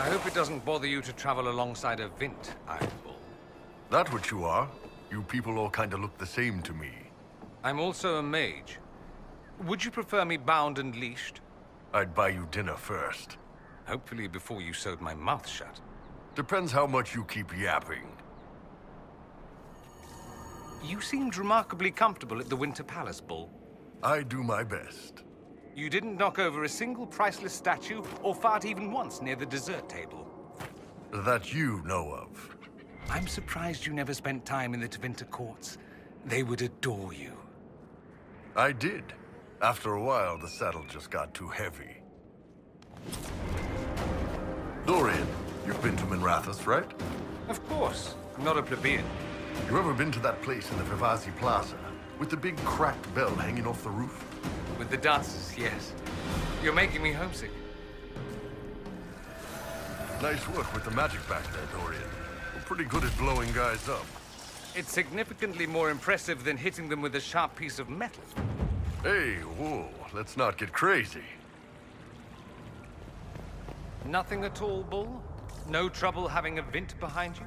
I hope it doesn't bother you to travel alongside a Vint, Iron Bull. That what you are? You people all kinda look the same to me. I'm also a mage. Would you prefer me bound and leashed? I'd buy you dinner first. Hopefully before you sewed my mouth shut. Depends how much you keep yapping. You seemed remarkably comfortable at the Winter Palace, Bull. I do my best. You didn't knock over a single priceless statue or fart even once near the dessert table. That you know of. I'm surprised you never spent time in the Tevinter courts. They would adore you. I did. After a while, the saddle just got too heavy. Dorian, you've been to Minrathous, right? Of course. I'm not a plebeian. You ever been to that place in the Vivasi Plaza? With the big cracked bell hanging off the roof? With the dancers, yes. You're making me homesick. Nice work with the magic back there, Dorian. We're pretty good at blowing guys up. It's significantly more impressive than hitting them with a sharp piece of metal. Hey, whoa, let's not get crazy. Nothing at all, Bull? No trouble having a Vint behind you?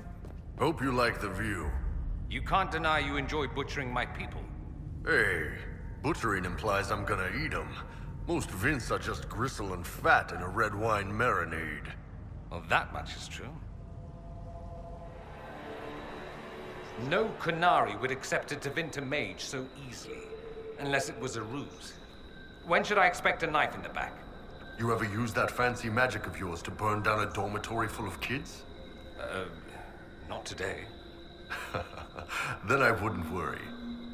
Hope you like the view. You can't deny you enjoy butchering my people. Hey, butchering implies I'm gonna eat them. Most Vints are just gristle and fat in a red wine marinade. Well, that much is true. No Kunari would accept a Tevinter mage so easily, unless it was a ruse. When should I expect a knife in the back? You ever use that fancy magic of yours to burn down a dormitory full of kids? Not today. Then I wouldn't worry.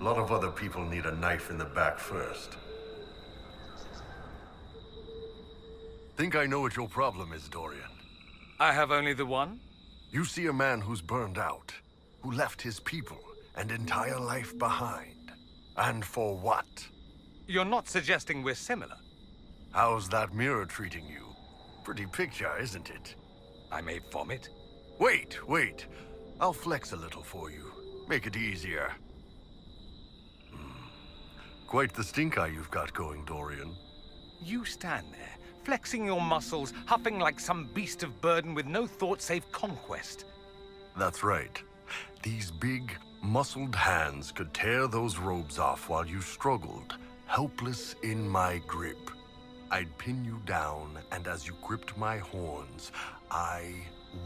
A lot of other people need a knife in the back first. Think I know what your problem is, Dorian. I have only the one? You see a man who's burned out, who left his people and entire life behind. And for what? You're not suggesting we're similar. How's that mirror treating you? Pretty picture, isn't it? I may vomit. Wait. I'll flex a little for you. Make it easier. Quite the stink eye you've got going, Dorian. You stand there, flexing your muscles, huffing like some beast of burden with no thought save conquest. That's right. These big, muscled hands could tear those robes off while you struggled, helpless in my grip. I'd pin you down, and as you gripped my horns, I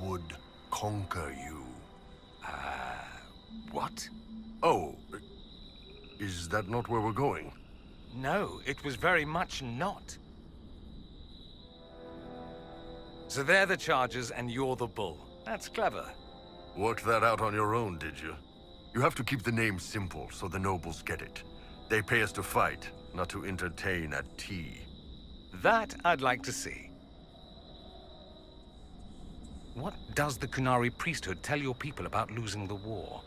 would conquer you. What? Oh, is that not where we're going? No, it was very much not. So they're the chargers and you're the bull. That's clever. Worked that out on your own, did you? You have to keep the name simple so the nobles get it. They pay us to fight, not to entertain at tea. That I'd like to see. What does the Kunari priesthood tell your people about losing the war?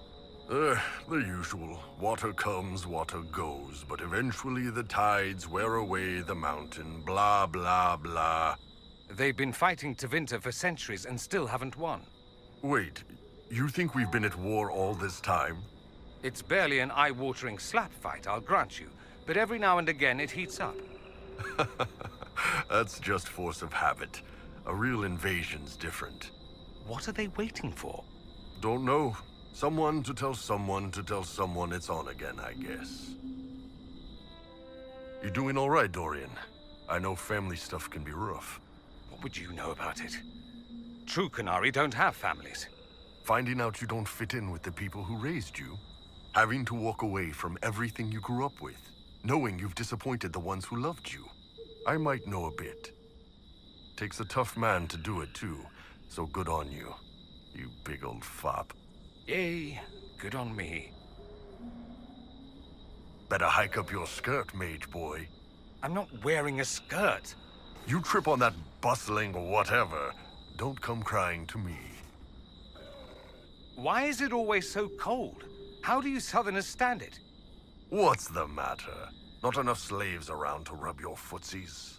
The usual. Water comes, water goes, but eventually the tides wear away the mountain, blah, blah, blah. They've been fighting Tevinter for centuries and still haven't won. Wait, you think we've been at war all this time? It's barely an eye-watering slap fight, I'll grant you, but every now and again it heats up. That's just force of habit. A real invasion's different. What are they waiting for? Don't know. Someone to tell someone to tell someone it's on again, I guess. You doing all right, Dorian? I know family stuff can be rough. What would you know about it? True Kunari don't have families. Finding out you don't fit in with the people who raised you. Having to walk away from everything you grew up with. Knowing you've disappointed the ones who loved you. I might know a bit. Takes a tough man to do it too, so good on you. You big old fop. Yay, good on me. Better hike up your skirt, mage boy. I'm not wearing a skirt. You trip on that bustling whatever, don't come crying to me. Why is it always so cold? How do you Southerners stand it? What's the matter? Not enough slaves around to rub your footsies.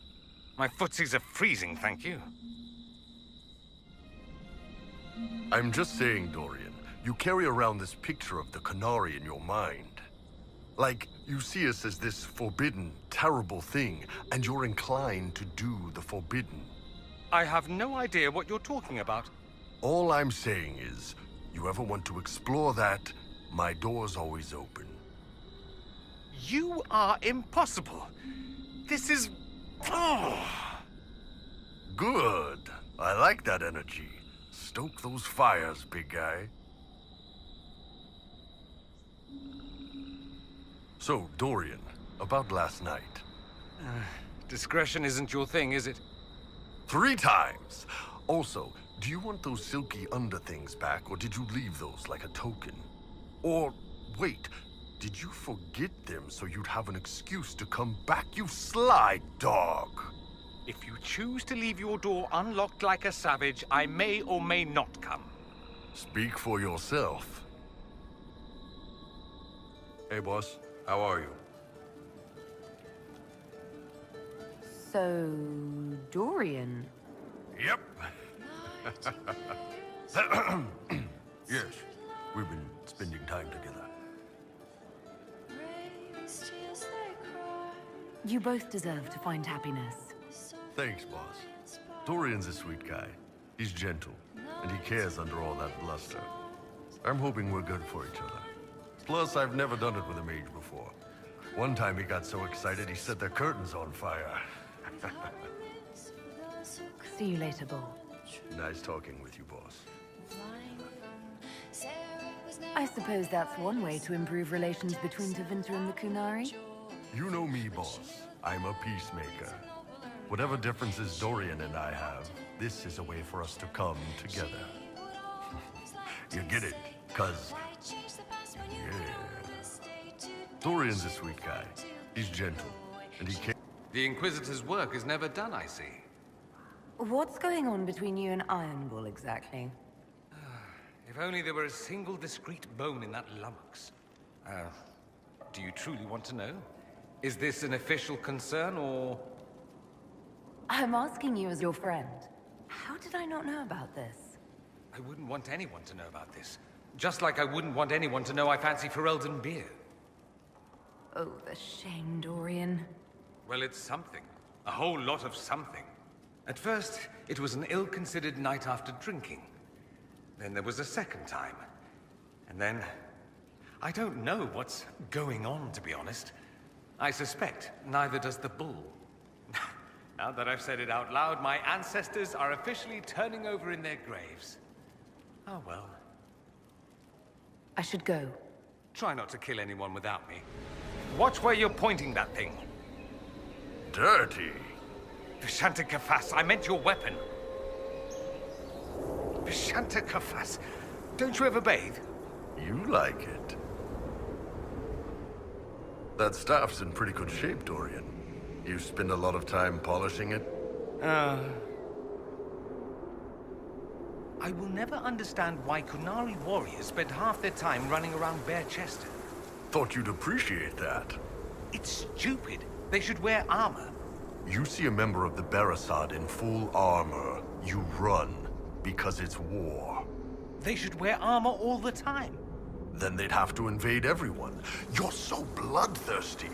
My footsies are freezing, thank you. I'm just saying, Dorian, you carry around this picture of the Kunari in your mind. Like, you see us as this forbidden, terrible thing, and you're inclined to do the forbidden. I have no idea what you're talking about. All I'm saying is, you ever want to explore that, my door's always open. You are impossible. This is... Oh. Good. I like that energy. Stoke those fires, big guy. So, Dorian, about last night. Discretion isn't your thing, is it? 3 times! Also, do you want those silky under things back, or did you leave those like a token? Or, wait, did you forget them so you'd have an excuse to come back, you sly dog? If you choose to leave your door unlocked like a savage, I may or may not come. Speak for yourself. Hey, boss. How are you? So, Dorian. Yep. Yes, we've been spending time together. You both deserve to find happiness. Thanks, boss. Dorian's a sweet guy. He's gentle, and he cares under all that bluster. I'm hoping we're good for each other. Plus, I've never done it with a mage before. One time he got so excited he set the curtains on fire. See you later, Bull. Nice talking with you, boss. I suppose that's one way to improve relations between Tevinter and the Kunari. You know me, boss. I'm a peacemaker. Whatever differences Dorian and I have, this is a way for us to come together. You get it? 'Cause... yeah. Dorian's a sweet guy. He's gentle, and he cares. The Inquisitor's work is never done, I see. What's going on between you and Iron Bull exactly? If only there were a single discrete bone in that lummox. Do you truly want to know? Is this an official concern, or...? I'm asking you as your friend. How did I not know about this? I wouldn't want anyone to know about this. Just like I wouldn't want anyone to know I fancy Ferelden beer. Oh, the shame, Dorian. Well, it's something. A whole lot of something. At first, it was an ill-considered night after drinking. Then there was a second time. And then... I don't know what's going on, to be honest. I suspect neither does the bull. Now that I've said it out loud, my ancestors are officially turning over in their graves. Oh well. I should go. Try not to kill anyone without me. Watch where you're pointing that thing. Dirty. Vishanta Kafas, I meant your weapon. Vishanta Kafas. Don't you ever bathe? You like it. That staff's in pretty good shape, Dorian. You spend a lot of time polishing it? I will never understand why Kunari warriors spend half their time running around bare-chested. Thought you'd appreciate that. It's stupid. They should wear armor. You see a member of the Barasad in full armor, you run, because it's war. They should wear armor all the time. Then they'd have to invade everyone. You're so bloodthirsty.